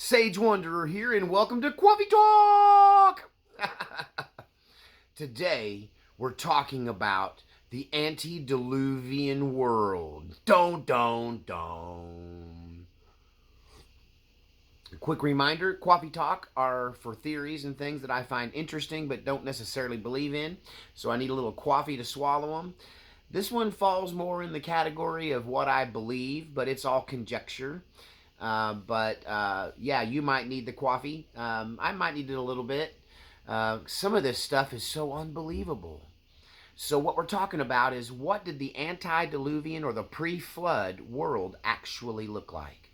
Sage Wanderer here, and welcome to Coffee Talk! Today, we're talking about the antediluvian world. Don't. A quick reminder, Coffee Talk are for theories and things that I find interesting but don't necessarily believe in, so I need a little coffee to swallow them. This one falls more in the category of what I believe, but it's all conjecture. Yeah, you might need the coffee. I might need it a little bit. Some of this stuff is so unbelievable. So what we're talking about is, what did the antediluvian or the pre-flood world actually look like?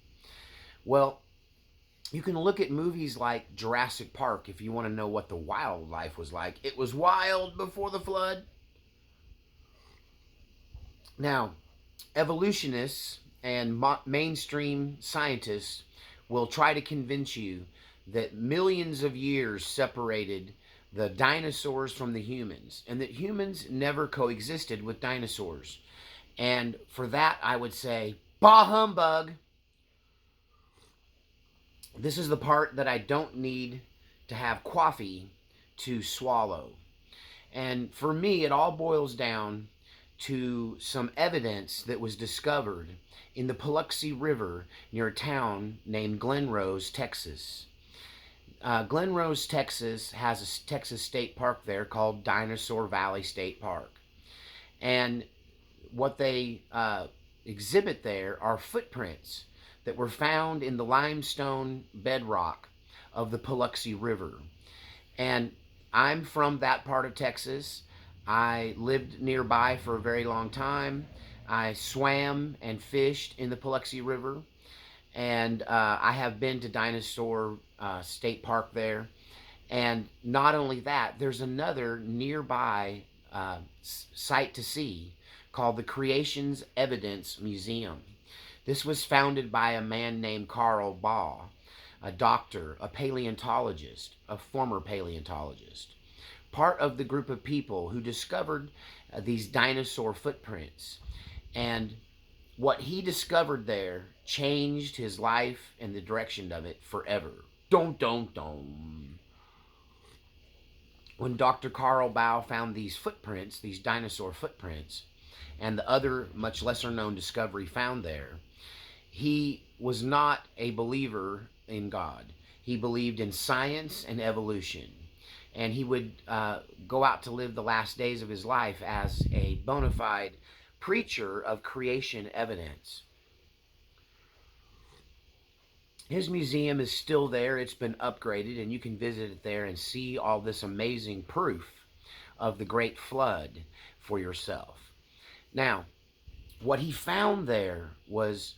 Well, you can look at movies like Jurassic Park if you want to know what the wildlife was like. It was wild before the flood. Now, evolutionists and mainstream scientists will try to convince you that millions of years separated the dinosaurs from the humans and that humans never coexisted with dinosaurs. And for that, I would say, bah humbug. This is the part that I don't need to have coffee to swallow. And for me, it all boils down to some evidence that was discovered in the Paluxy River near a town named Glen Rose, Texas. Glen Rose, Texas has a Texas state park there called Dinosaur Valley State Park. And what they exhibit there are footprints that were found in the limestone bedrock of the Paluxy River. And I'm from that part of Texas. I lived nearby for a very long time. I swam and fished in the Paluxy River. And I have been to Dinosaur State Park there. And not only that, there's another nearby site to see called the Creation's Evidence Museum. This was founded by a man named Carl Baugh, a doctor, a paleontologist, a former paleontologist, part of the group of people who discovered these dinosaur footprints. And what he discovered there changed his life and the direction of it forever. Don't. When Dr. Carl Baugh found these footprints, these dinosaur footprints, and the other much lesser known discovery found there, he was not a believer in God. He believed in science and evolution. And he would go out to live the last days of his life as a bona fide preacher of creation evidence. His museum is still there. It's been upgraded, and you can visit it there and see all this amazing proof of the Great Flood for yourself. Now, what he found there was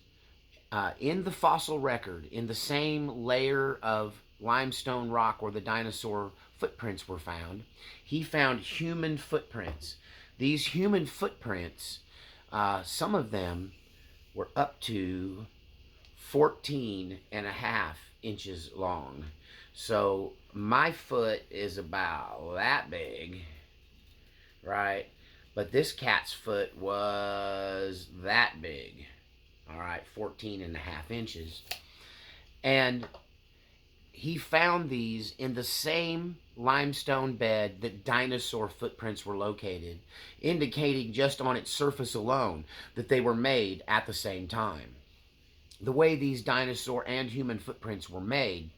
in the fossil record, in the same layer of limestone rock where the dinosaur footprints were found, he found human footprints. These human footprints, some of them were up to 14 and a half inches long. So my foot is about that big, right? But this cat's foot was that big. All right, 14 and a half inches. And he found these in the same limestone bed that dinosaur footprints were located, indicating just on its surface alone that they were made at the same time. The way these dinosaur and human footprints were made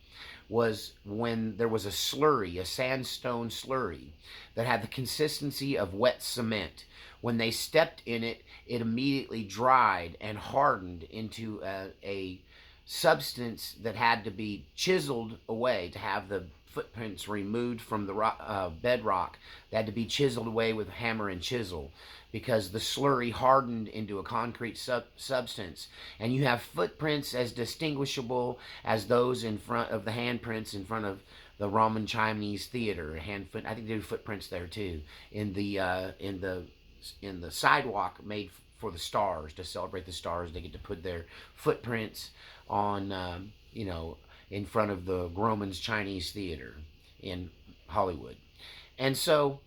was when there was a slurry, a sandstone slurry, that had the consistency of wet cement. When they stepped in it, it immediately dried and hardened into a substance that had to be chiseled away to have the footprints removed from the bedrock. They had to be chiseled away with hammer and chisel because the slurry hardened into a concrete substance. And you have footprints as distinguishable as those in front of the handprints in front of the Roman Chinese theater. I think they do footprints there too. In the sidewalk made for the stars, to celebrate the stars, they get to put their footprints on, in front of the Roman's Chinese theater in Hollywood. And so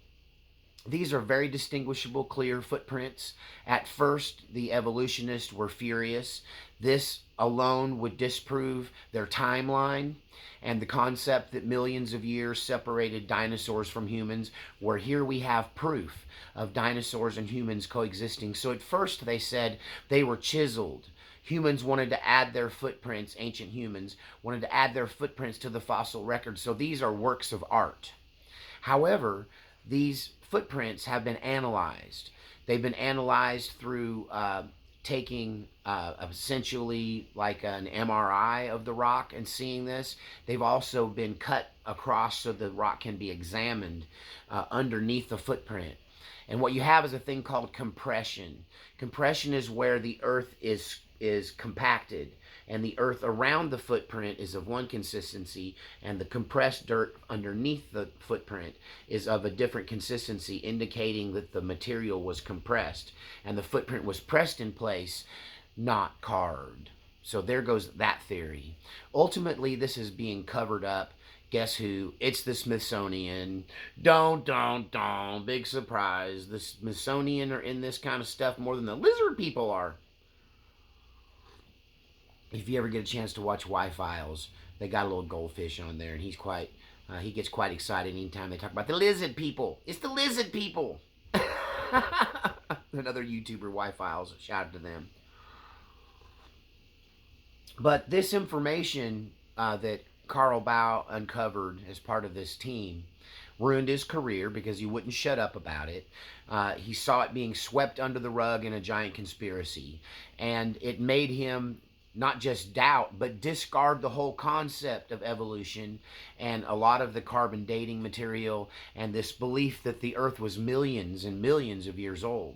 These are very distinguishable, clear footprints. At first, the evolutionists were furious. This alone would disprove their timeline and the concept that millions of years separated dinosaurs from humans, where here we have proof of dinosaurs and humans coexisting. So at first, they said they were chiseled. Humans wanted to add their footprints, ancient humans wanted to add their footprints to the fossil record. So these are works of art. However, these footprints have been analyzed. They've been analyzed through taking essentially like an MRI of the rock and seeing this. They've also been cut across so the rock can be examined underneath the footprint. And what you have is a thing called compression. Compression is where the earth is compacted, and the earth around the footprint is of one consistency, and the compressed dirt underneath the footprint is of a different consistency, indicating that the material was compressed and the footprint was pressed in place, not carved. So there goes that theory. Ultimately, this is being covered up. Guess who? It's the Smithsonian. Don't. Big surprise. The Smithsonian are in this kind of stuff more than the lizard people are. If you ever get a chance to watch Y-Files, they got a little goldfish on there, and he gets quite excited anytime they talk about the lizard people. It's the lizard people. Another YouTuber, Y-Files, shout out to them. But this information that Carl Baugh uncovered as part of this team ruined his career because he wouldn't shut up about it. He saw it being swept under the rug in a giant conspiracy, and it made him not just doubt, but discard the whole concept of evolution and a lot of the carbon dating material and this belief that the earth was millions and millions of years old.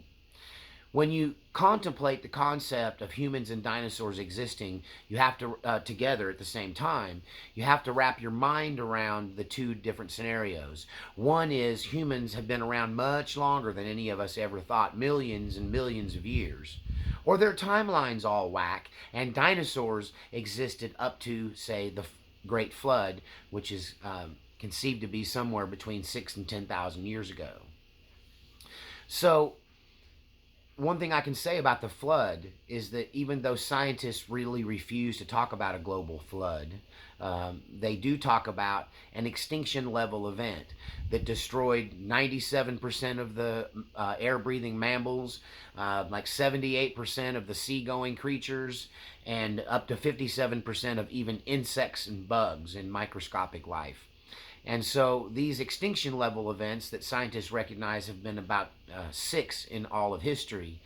When you contemplate the concept of humans and dinosaurs existing, you have to, together at the same time, you have to wrap your mind around the two different scenarios. One is humans have been around much longer than any of us ever thought, millions and millions of years. Or their timelines all whack, and dinosaurs existed up to, say, the Great Flood, which is conceived to be somewhere between 6,000 and 10,000 years ago. So, one thing I can say about the flood is that even though scientists really refuse to talk about a global flood, they do talk about an extinction level event that destroyed 97% of the air-breathing mammals, like 78% of the sea-going creatures, and up to 57% of even insects and bugs and microscopic life. And so these extinction level events that scientists recognize have been about 6 in all of history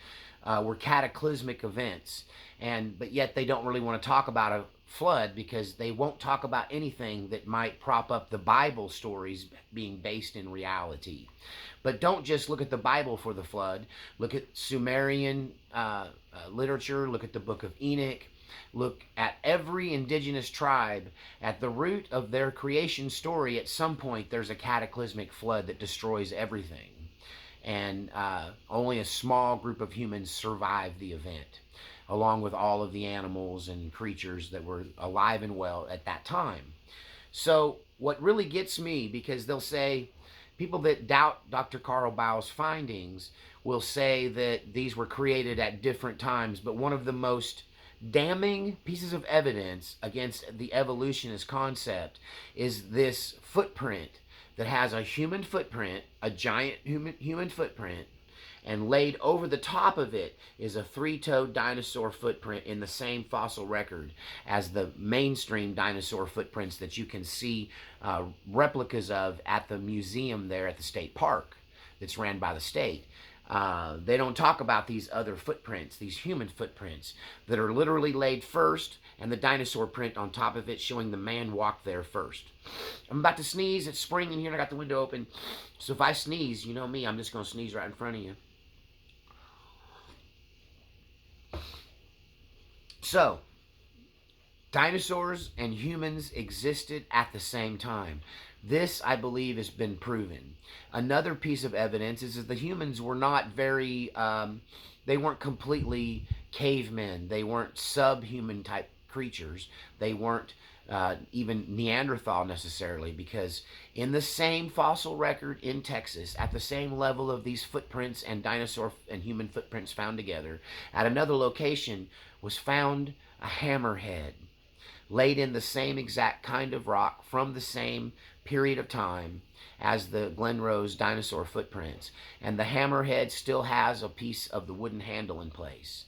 were cataclysmic events. But yet they don't really want to talk about a flood because they won't talk about anything that might prop up the Bible stories being based in reality. But don't just look at the Bible for the flood. Look at Sumerian literature. Look at the book of Enoch. Look at every indigenous tribe. At the root of their creation story, at some point, there's a cataclysmic flood that destroys everything. And only a small group of humans survived the event, along with all of the animals and creatures that were alive and well at that time. So what really gets me, because they'll say, people that doubt Dr. Carl Baugh's findings will say that these were created at different times, but one of the most damning pieces of evidence against the evolutionist concept is this footprint that has a human footprint, a giant human footprint, and laid over the top of it is a three-toed dinosaur footprint in the same fossil record as the mainstream dinosaur footprints that you can see replicas of at the museum there at the state park that's ran by the state. They don't talk about these other footprints, these human footprints that are literally laid first, and the dinosaur print on top of it showing the man walked there first. I'm about to sneeze. It's spring in here and I got the window open. So if I sneeze, you know me, I'm just going to sneeze right in front of you. So, dinosaurs and humans existed at the same time. This, I believe, has been proven. Another piece of evidence is that the humans were not very, they weren't completely cavemen. They weren't subhuman type creatures. They weren't even Neanderthal necessarily, because in the same fossil record in Texas, at the same level of these footprints and dinosaur and human footprints found together, at another location was found a hammerhead laid in the same exact kind of rock from the same period of time as the Glen Rose dinosaur footprints. And the hammerhead still has a piece of the wooden handle in place.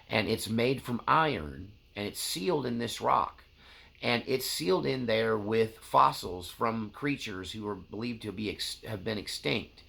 And it's made from iron, and it's sealed in this rock. And it's sealed in there with fossils from creatures who are believed to have been extinct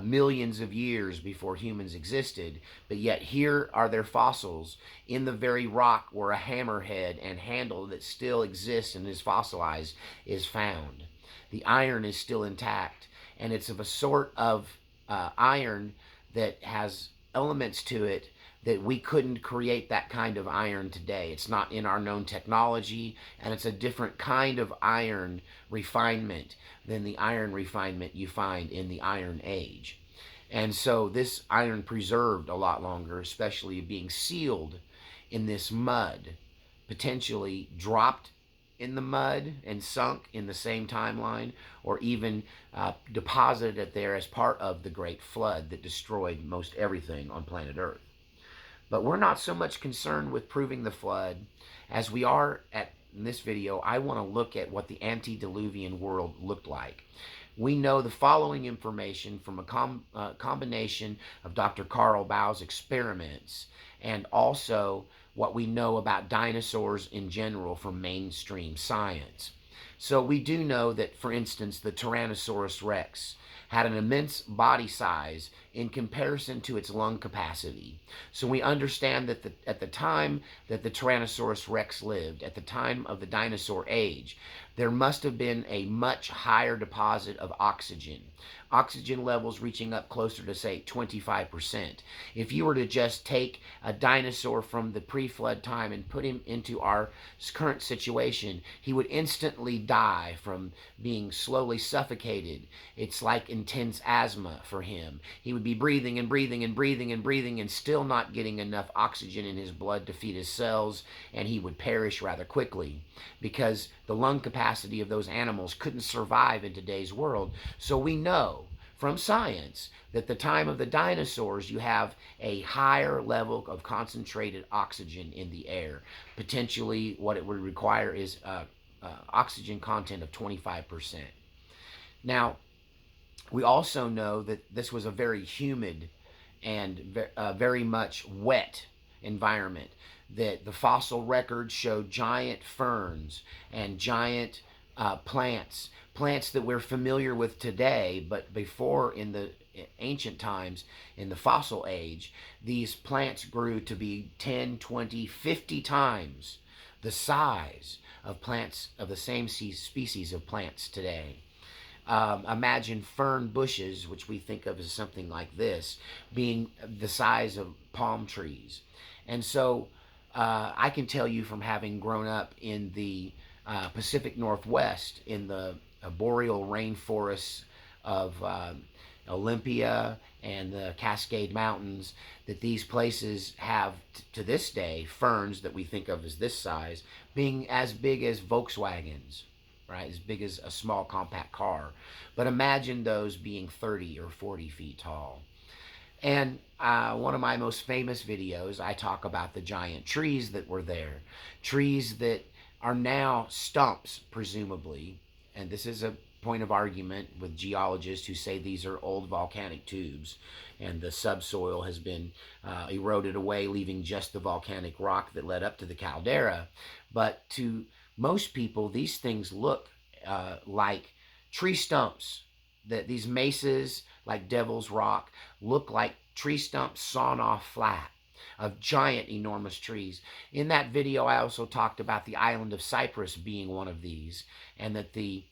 millions of years before humans existed, but yet here are their fossils in the very rock where a hammerhead and handle that still exists and is fossilized is found. The iron is still intact, and it's of a sort of iron that has elements to it that we couldn't create that kind of iron today. It's not in our known technology, and it's a different kind of iron refinement than the iron refinement you find in the Iron Age. And so this iron preserved a lot longer, especially being sealed in this mud, potentially dropped in the mud and sunk in the same timeline, or even deposited it there as part of the Great Flood that destroyed most everything on planet Earth. But we're not so much concerned with proving the flood as we are in this video. I want to look at what the antediluvian world looked like. We know the following information from a combination of Dr. Carl Bau's experiments and also what we know about dinosaurs in general from mainstream science. So we do know that, for instance, the Tyrannosaurus rex had an immense body size in comparison to its lung capacity. So we understand that at the time that the Tyrannosaurus rex lived, at the time of the dinosaur age, there must have been a much higher deposit of oxygen. Oxygen levels reaching up closer to, say, 25%. If you were to just take a dinosaur from the pre-flood time and put him into our current situation, he would instantly die from being slowly suffocated. It's like intense asthma for him. He would be breathing and breathing and breathing and breathing and still not getting enough oxygen in his blood to feed his cells, and he would perish rather quickly because the lung capacity of those animals couldn't survive in today's world. So we know from science that the time of the dinosaurs, you have a higher level of concentrated oxygen in the air. Potentially what it would require is oxygen content of 25%. Now, we also know that this was a very humid and very much wet environment, that the fossil records show giant ferns and giant plants that we're familiar with today, but before, in the ancient times, in the fossil age, these plants grew to be 10, 20, 50 times the size of plants of the same species of plants today. Imagine fern bushes, which we think of as something like this, being the size of palm trees. And so I can tell you, from having grown up in the Pacific Northwest, in the boreal rainforests of Olympia and the Cascade Mountains, that these places have, to this day, ferns that we think of as this size, being as big as Volkswagens, right? As big as a small compact car. But imagine those being 30 or 40 feet tall. And one of my most famous videos, I talk about the giant trees that were there. Trees that are now stumps, presumably. And this is a point of argument with geologists who say these are old volcanic tubes, and the subsoil has been eroded away, leaving just the volcanic rock that led up to the caldera. But to most people, these things look like tree stumps. That these mesas, like Devil's Rock, look like tree stumps sawn off flat of giant, enormous trees. In that video, I also talked about the island of Cyprus being one of these, and that the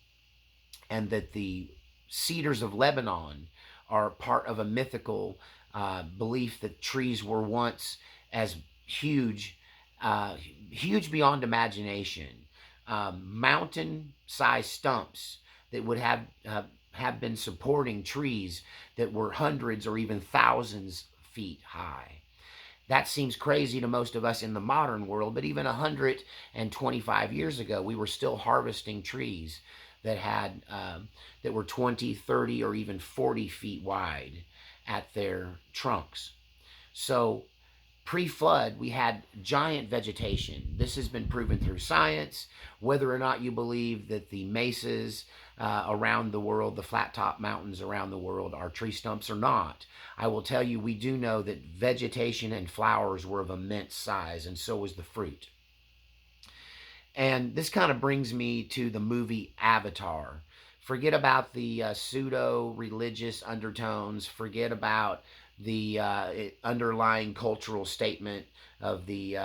cedars of Lebanon are part of a mythical belief that trees were once as huge, huge beyond imagination, mountain-sized stumps that would have been supporting trees that were hundreds or even thousands feet high. That seems crazy to most of us in the modern world, but even 125 years ago, we were still harvesting trees that had that were 20, 30, or even 40 feet wide at their trunks. So pre-flood, we had giant vegetation. This has been proven through science. Whether or not you believe that the mesas around the world, the flat top mountains around the world, are tree stumps or not, I will tell you we do know that vegetation and flowers were of immense size, and so was the fruit. And this kind of brings me to the movie Avatar. Forget about the pseudo religious undertones. Forget about the underlying cultural statement of the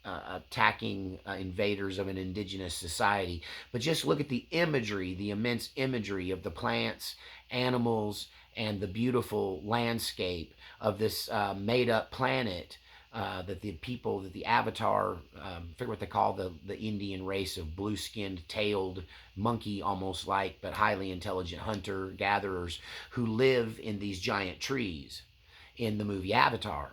attacking invaders of an indigenous society. But just look at the imagery, the immense imagery of the plants, animals, and the beautiful landscape of this made up planet that the people, that the Avatar, I forget what they call the Indian race of blue skinned, tailed, monkey almost like, but highly intelligent hunter gatherers who live in these giant trees in the movie Avatar.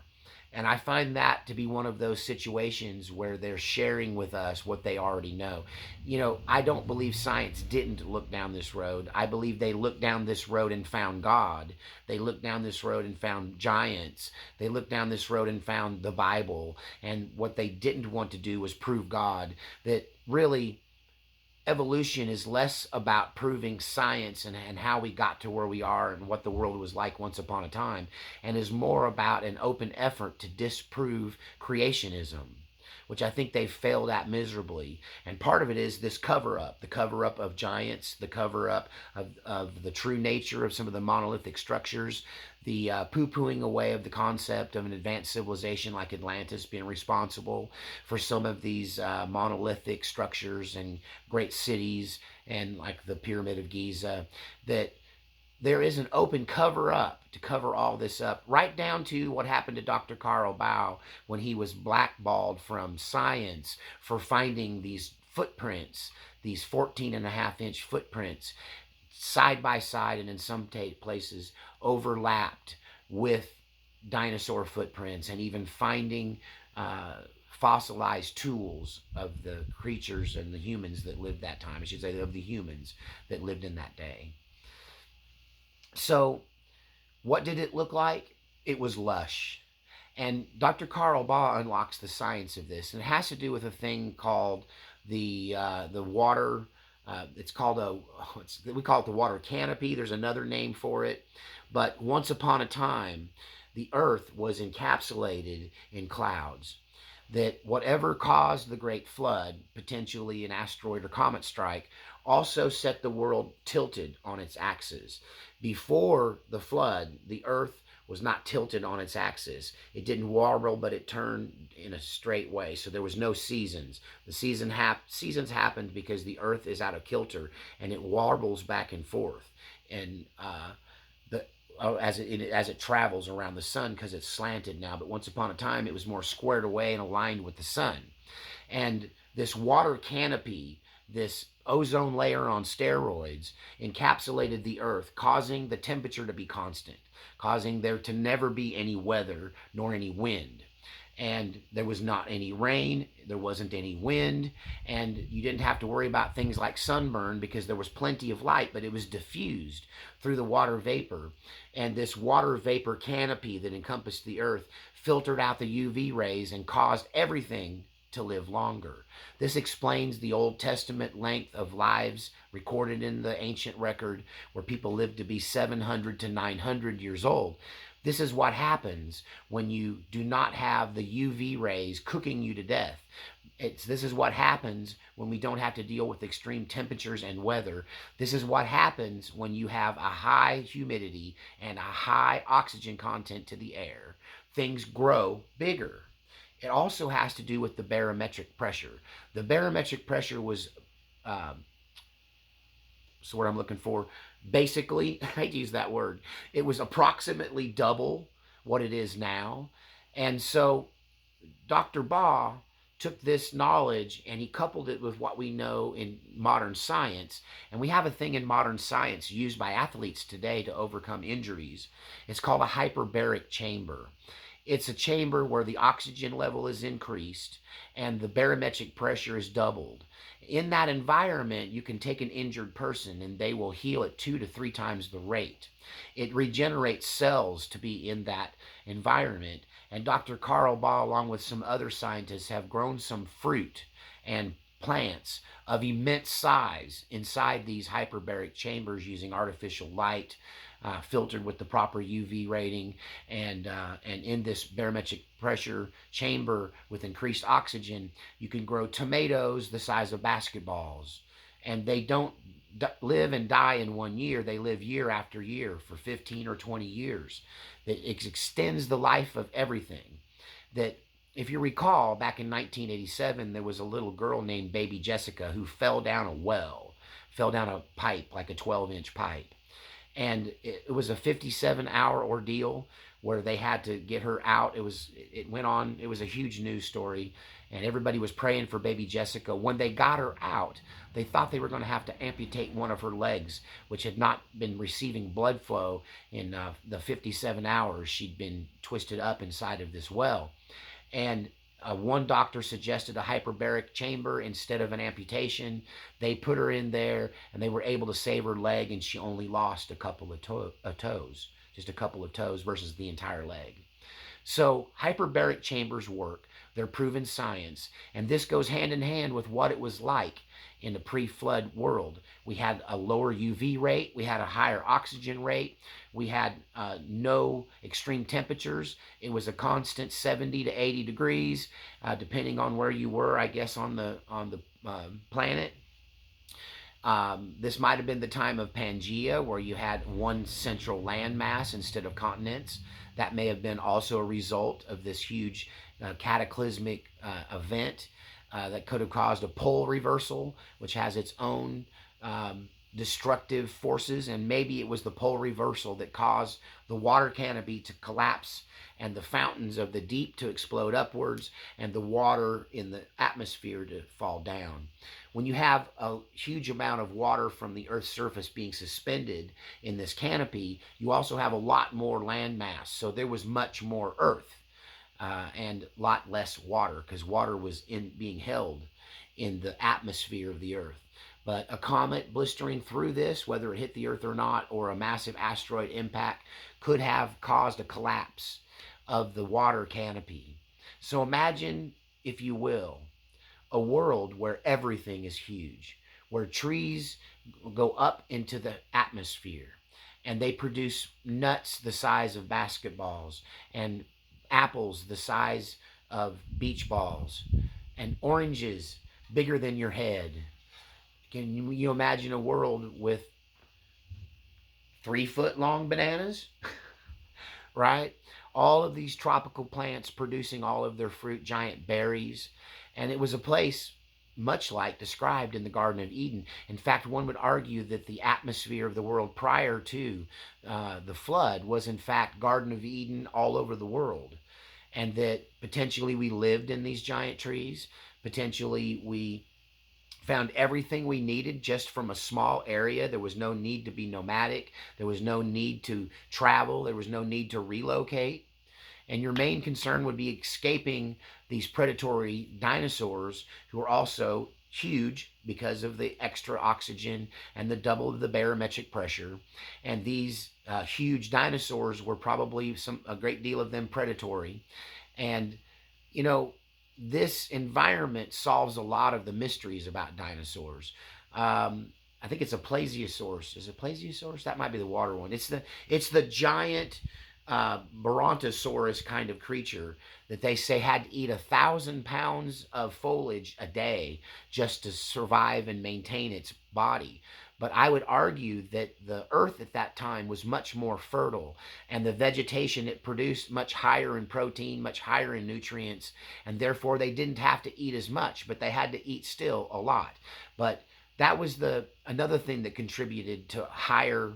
And I find that to be one of those situations where they're sharing with us what they already know. You know, I don't believe science didn't look down this road. I believe they looked down this road and found God. They looked down this road and found giants. They looked down this road and found the Bible. And what they didn't want to do was prove God. That really evolution is less about proving science and how we got to where we are and what the world was like once upon a time, and is more about an open effort to disprove creationism, which I think they've failed at miserably. And part of it is this cover up, the cover up of giants, the cover up of the true nature of some of the monolithic structures, the poo-pooing away of the concept of an advanced civilization like Atlantis being responsible for some of these monolithic structures and great cities, and like the Pyramid of Giza, that there is an open cover up to cover all this up, right down to what happened to Dr. Carl Baugh when he was blackballed from science for finding these footprints, these 14.5-inch footprints, side by side, and in some places overlapped with dinosaur footprints, and even finding fossilized tools of the creatures and the humans that lived that time. I should say of the humans that lived in that day. So what did it look like? It was lush. And Dr. Carl Baugh unlocks the science of this. And it has to do with a thing called the water. We call it the water canopy. There's another name for it. But once upon a time, the earth was encapsulated in clouds. That whatever caused the great flood, potentially an asteroid or comet strike, also set the world tilted on its axis. Before the flood, the earth was not tilted on its axis. It didn't warble, but it turned in a straight way. So there was no seasons. The seasons happened because the earth is out of kilter and it warbles back and forth. And as it travels around the sun, because it's slanted now. But once upon a time, it was more squared away and aligned with the sun. And this water canopy, this ozone layer on steroids, encapsulated the earth, causing the temperature to be constant, causing there to never be any weather nor any wind. And there was not any rain, there wasn't any wind, and you didn't have to worry about things like sunburn because there was plenty of light, but it was diffused through the water vapor. And this water vapor canopy that encompassed the earth filtered out the UV rays and caused everything to live longer. This explains the Old Testament length of lives recorded in the ancient record, where people lived to be 700 to 900 years old. This is what happens when you do not have the UV rays cooking you to death. This is what happens when we don't have to deal with extreme temperatures and weather. This is what happens when you have a high humidity and a high oxygen content to the air. Things grow bigger. It also has to do with the barometric pressure. The barometric pressure was, so what I'm looking for, basically, I hate to use that word, it was approximately double what it is now. And so Dr. Baugh took this knowledge and he coupled it with what we know in modern science. And we have a thing in modern science used by athletes today to overcome injuries. It's called a hyperbaric chamber. It's a chamber where the oxygen level is increased and the barometric pressure is doubled. In that environment, you can take an injured person and they will heal at 2 to 3 times the rate. It regenerates cells to be in that environment. And Dr. Carl Baugh, along with some other scientists, have grown some fruit and plants of immense size inside these hyperbaric chambers using artificial light, filtered with the proper UV rating, and in this barometric pressure chamber with increased oxygen, you can grow tomatoes the size of basketballs, and they don't live and die in 1 year. They live year after year for 15 or 20 years. It extends the life of everything. That, if you recall, back in 1987, there was a little girl named Baby Jessica who fell down a well, fell down a pipe, like a 12-inch pipe. And it was a 57-hour ordeal where they had to get her out. It went on. It was a huge news story, and everybody was praying for Baby Jessica. When they got her out, they thought they were going to have to amputate one of her legs, which had not been receiving blood flow in the 57 hours she'd been twisted up inside of this well. And one doctor suggested a hyperbaric chamber instead of an amputation. They put her in there, and they were able to save her leg, and she only lost a couple of toes, just a couple of toes versus the entire leg. So hyperbaric chambers work. They're proven science, and this goes hand in hand with what it was like in the pre-flood world. We had a lower UV rate, we had a higher oxygen rate, we had no extreme temperatures. It was a constant 70 to 80 degrees, depending on where you were, I guess, on the planet. This might have been the time of Pangea, where you had one central landmass instead of continents. That may have been also a result of this huge cataclysmic event that could have caused a pole reversal, which has its own destructive forces. And maybe it was the pole reversal that caused the water canopy to collapse and the fountains of the deep to explode upwards and the water in the atmosphere to fall down. When you have a huge amount of water from the Earth's surface being suspended in this canopy, you also have a lot more land mass. So there was much more Earth and a lot less water, because water was being held in the atmosphere of the Earth. But a comet blistering through this, whether it hit the Earth or not, or a massive asteroid impact, could have caused a collapse of the water canopy. So imagine, if you will, a world where everything is huge, where trees go up into the atmosphere and they produce nuts the size of basketballs, and apples the size of beach balls, and oranges bigger than your head. Can you imagine a world with 3-foot long bananas? Right? All of these tropical plants producing all of their fruit, giant berries. And it was a place much like described in the Garden of Eden. In fact, one would argue that the atmosphere of the world prior to the flood was in fact Garden of Eden all over the world. And that potentially we lived in these giant trees. Potentially we found everything we needed just from a small area. There was no need to be nomadic. There was no need to travel. There was no need to relocate. And your main concern would be escaping these predatory dinosaurs, who are also huge because of the extra oxygen and the double of the barometric pressure. And these huge dinosaurs were probably a great deal of them predatory. And, you know, this environment solves a lot of the mysteries about dinosaurs. I think it's a plesiosaurus. Is it plesiosaurus? That might be the water one. It's the giant Brontosaurus kind of creature that they say had to eat 1,000 pounds of foliage a day just to survive and maintain its body. But I would argue that the earth at that time was much more fertile, and the vegetation it produced much higher in protein, much higher in nutrients, and therefore they didn't have to eat as much, but they had to eat still a lot. But that was another thing that contributed to higher,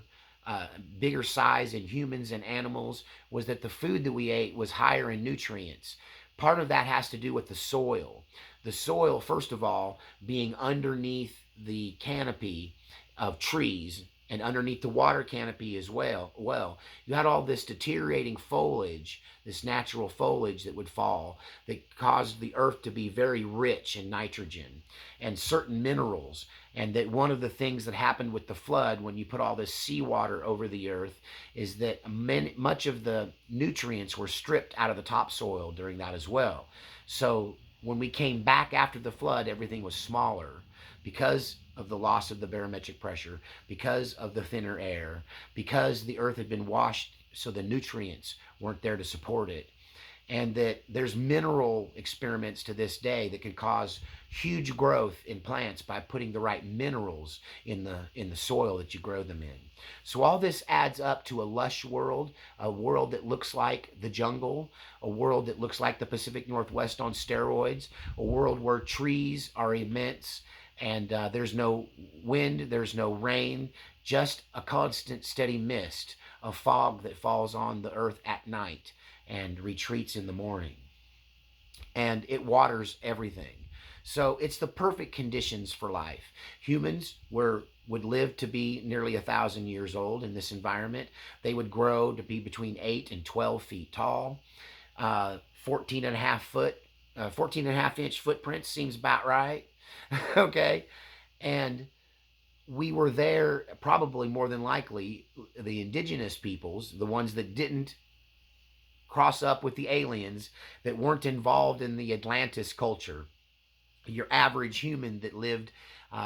bigger size in humans and animals, was that the food that we ate was higher in nutrients. Part of that has to do with the soil. The soil, first of all, being underneath the canopy of trees, and underneath the water canopy as well, you had all this deteriorating foliage, this natural foliage that would fall, that caused the earth to be very rich in nitrogen and certain minerals. And that one of the things that happened with the flood, when you put all this seawater over the earth, is that much of the nutrients were stripped out of the topsoil during that as well. So when we came back after the flood, everything was smaller because of the loss of the barometric pressure, because of the thinner air, because the earth had been washed so the nutrients weren't there to support it. And that there's mineral experiments to this day that can cause huge growth in plants by putting the right minerals in the soil that you grow them in. So all this adds up to a lush world, a world that looks like the jungle, a world that looks like the Pacific Northwest on steroids, a world where trees are immense, and there's no wind, there's no rain, just a constant steady mist, a fog that falls on the earth at night and retreats in the morning. And it waters everything. So it's the perfect conditions for life. Humans would live to be nearly 1,000 years old in this environment. They would grow to be between 8 and 12 feet tall. 14 and a half foot, 14 and a half inch footprints seems about right. Okay. And we were there, probably more than likely, the indigenous peoples, the ones that didn't cross up with the aliens, that weren't involved in the Atlantis culture. Your average human that lived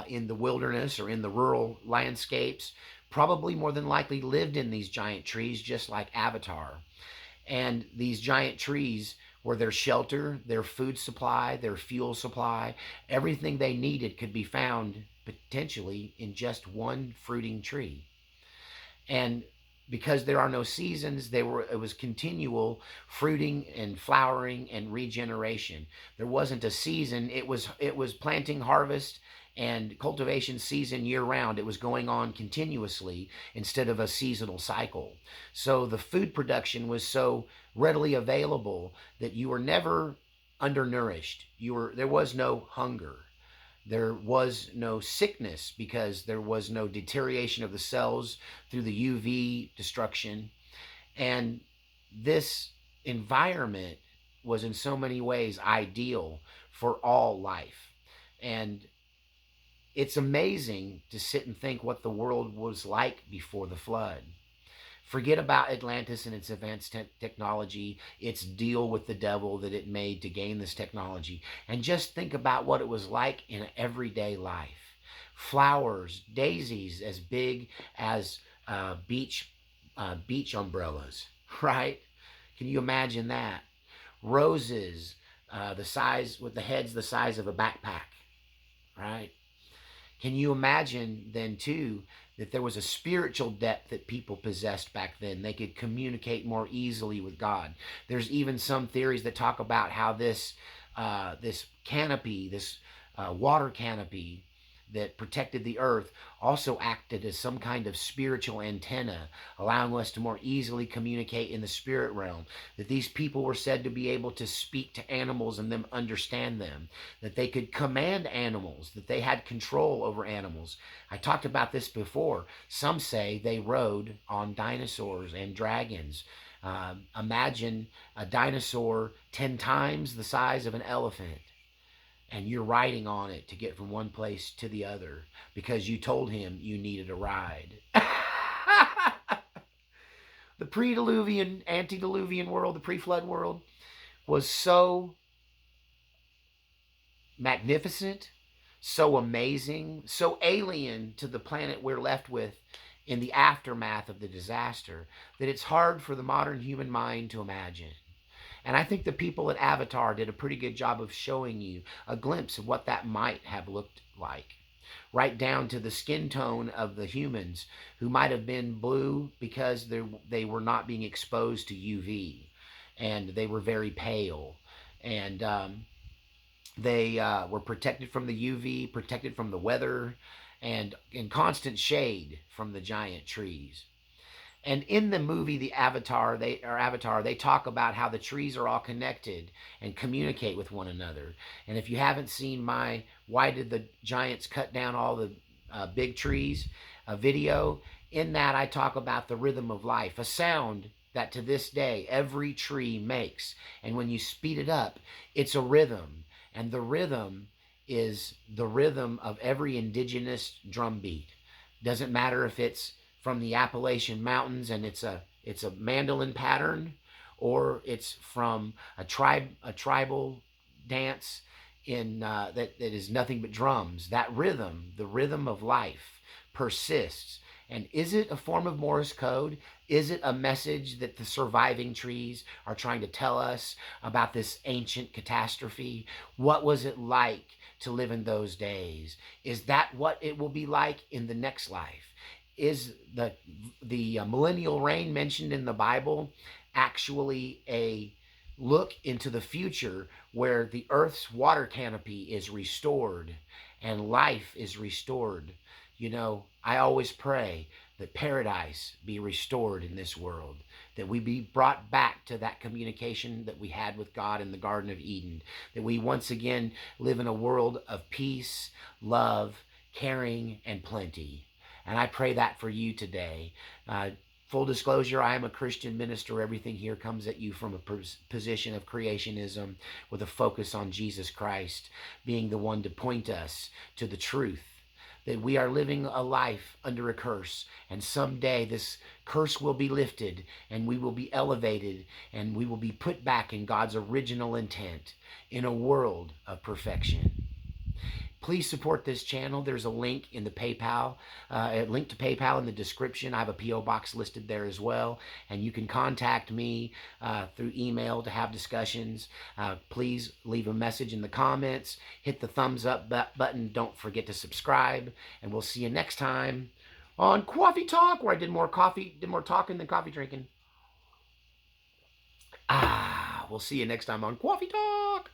in the wilderness or in the rural landscapes probably more than likely lived in these giant trees, just like Avatar. And these giant trees were their shelter, their food supply, their fuel supply. Everything they needed could be found potentially in just one fruiting tree. And because there are no seasons, it was continual fruiting and flowering and regeneration. There wasn't a season. It was planting, harvest, and cultivation season year round. It was going on continuously instead of a seasonal cycle. So the food production was so readily available that you were never undernourished. There was no hunger. There was no sickness because there was no deterioration of the cells through the UV destruction. And this environment was in so many ways ideal for all life. And it's amazing to sit and think what the world was like before the flood. Forget about Atlantis and its advanced technology, its deal with the devil that it made to gain this technology, and just think about what it was like in everyday life. Flowers, daisies as big as beach umbrellas, right? Can you imagine that? Roses, the size with the heads the size of a backpack, right? Can you imagine then too that there was a spiritual depth that people possessed back then? They could communicate more easily with God. There's even some theories that talk about how this canopy, this water canopy that protected the earth, also acted as some kind of spiritual antenna, allowing us to more easily communicate in the spirit realm. That these people were said to be able to speak to animals and them understand them. That they could command animals, that they had control over animals. I talked about this before. Some say they rode on dinosaurs and dragons. Imagine a dinosaur 10 times the size of an elephant, and you're riding on it to get from one place to the other because you told him you needed a ride. The pre-Diluvian, antediluvian world, the pre-flood world, was so magnificent, so amazing, so alien to the planet we're left with in the aftermath of the disaster that it's hard for the modern human mind to imagine. And I think the people at Avatar did a pretty good job of showing you a glimpse of what that might have looked like. Right down to the skin tone of the humans, who might have been blue because they were not being exposed to UV. And they were very pale. And they were protected from the UV, protected from the weather, and in constant shade from the giant trees. And in the movie, Avatar, they talk about how the trees are all connected and communicate with one another. And if you haven't seen Why Did the Giants Cut Down All the Big Trees? a video. In that, I talk about the rhythm of life, a sound that to this day every tree makes. And when you speed it up, it's a rhythm. And the rhythm is the rhythm of every indigenous drum beat. Doesn't matter if it's from the Appalachian Mountains and it's a mandolin pattern, or it's from a tribal dance in that is nothing but drums. That rhythm, the rhythm of life, persists. And is it a form of Morse code? Is it a message that the surviving trees are trying to tell us about this ancient catastrophe? What was it like to live in those days? Is that what it will be like in the next life? Is the millennial reign mentioned in the Bible actually a look into the future where the earth's water canopy is restored and life is restored? You know, I always pray that paradise be restored in this world, that we be brought back to that communication that we had with God in the Garden of Eden, that we once again live in a world of peace, love, caring, and plenty. And I pray that for you today. Full disclosure, I am a Christian minister. Everything here comes at you from a position of creationism with a focus on Jesus Christ being the one to point us to the truth, that we are living a life under a curse, and someday this curse will be lifted and we will be elevated and we will be put back in God's original intent in a world of perfection. Please support this channel. There's a link in the PayPal, a link to PayPal in the description. I have a P.O. box listed there as well, and you can contact me through email to have discussions. Please leave a message in the comments. Hit the thumbs up button. Don't forget to subscribe, and we'll see you next time on Coffee Talk, where I did more talking than coffee drinking. We'll see you next time on Coffee Talk.